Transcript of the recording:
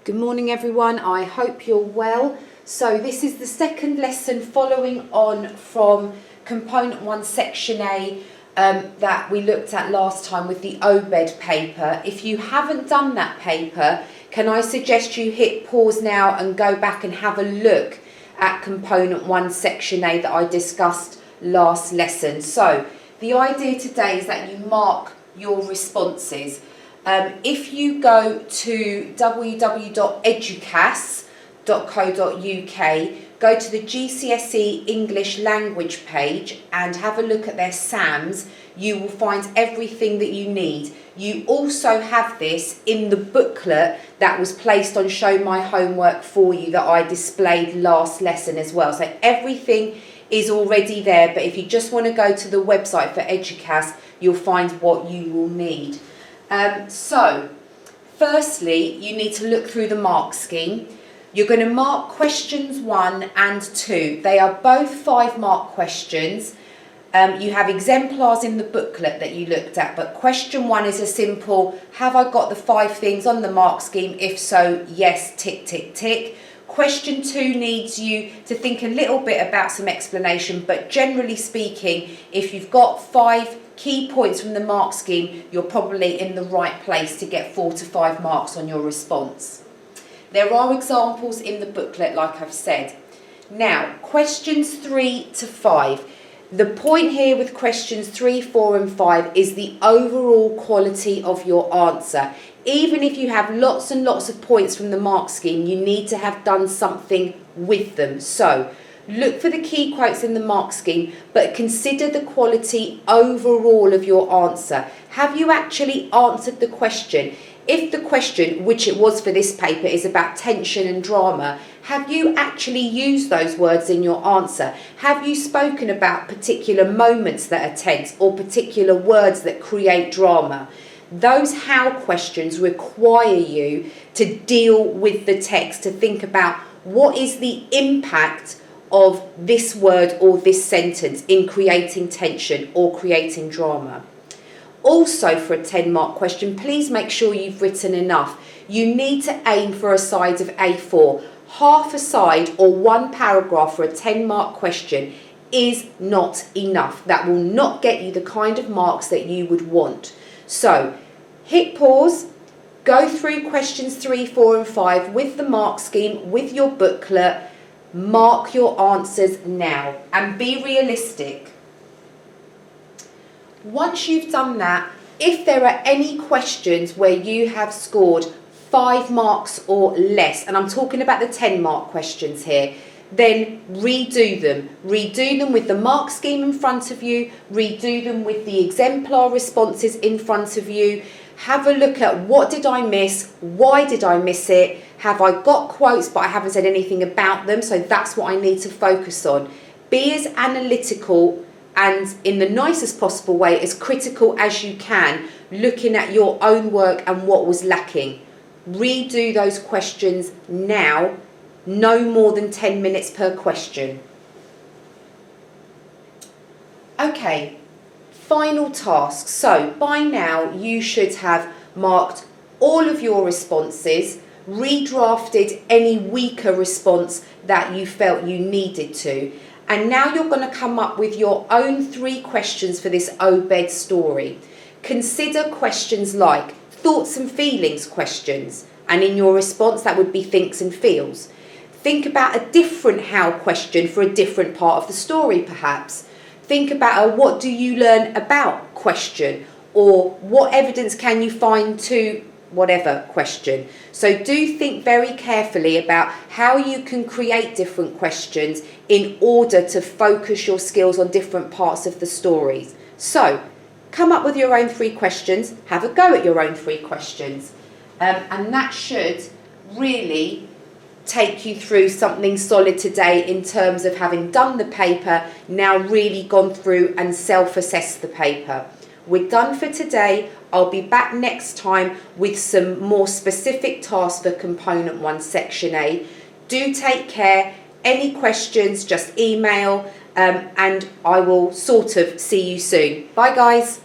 Good morning everyone, I hope you're well. So this is the second lesson following on from Component 1 Section A that we looked at last time with the OBED paper. If you haven't done that paper, can I suggest you hit pause now and go back and have a look at Component 1 Section A that I discussed last lesson. So the idea today is that you mark your responses. If you go to www.educas.co.uk, go to the GCSE English language page and have a look at their SAMs, you will find everything that you need. You also have this in the booklet that was placed on Show My Homework for you that I displayed last lesson as well. So everything is already there, but if you just want to go to the website for Educas, you'll find what you will need. So, firstly, you need to look through the mark scheme. You're going to mark questions 1 and 2. They are both 5-mark questions. You have exemplars in the booklet that you looked at, but question 1 is a simple, have I got the 5 things on the mark scheme? If so, yes, tick, tick, tick. Question 2 needs you to think a little bit about some explanation, but generally speaking, if you've got 5 key points from the mark scheme, you're probably in the right place to get 4 to 5 marks on your response. There are examples in the booklet, like I've said. Now, questions 3 to 5. The point here with questions 3, 4 and 5 is the overall quality of your answer. Even if you have lots and lots of points from the mark scheme, you need to have done something with them. So, look for the key quotes in the mark scheme, but consider the quality overall of your answer. Have you actually answered the question? If the question, which it was for this paper, is about tension and drama, have you actually used those words in your answer? Have you spoken about particular moments that are tense or particular words that create drama? Those how questions require you to deal with the text, to think about what is the impact of this word or this sentence in creating tension or creating drama. Also, for a 10-mark question, please make sure you've written enough. You need to aim for a size of A4. Half a side or 1 paragraph for a 10-mark question is not enough. That will not get you the kind of marks that you would want. So, hit pause, go through questions 3, 4 and 5 with the mark scheme, with your booklet. Mark your answers now and be realistic. Once you've done that, if there are any questions where you have scored 5 marks or less, and I'm talking about the 10-mark questions here, then redo them. Redo them with the mark scheme in front of you, redo them with the exemplar responses in front of you. Have a look at what did I miss, why did I miss it, have I got quotes but I haven't said anything about them, so that's what I need to focus on. Be as analytical and in the nicest possible way, as critical as you can, looking at your own work and what was lacking. Redo those questions now, no more than 10 minutes per question. Okay. Final task. So by now you should have marked all of your responses, redrafted any weaker response that you felt you needed to, and now you're going to come up with your own 3 questions for this OBED story. Consider questions like thoughts and feelings questions, and in your response that would be thinks and feels. Think about a different how question for a different part of the story perhaps. Think about a what do you learn about question, or what evidence can you find to whatever question. So do think very carefully about how you can create different questions in order to focus your skills on different parts of the stories. So come up with your own 3 questions, have a go at your own 3 questions, and that should really take you through something solid today in terms of having done the paper, now really gone through and self-assessed the paper. We're done for today. I'll be back next time with some more specific tasks for Component 1 Section A. Do take care. Any questions, just email, and I will sort of see you soon. Bye guys.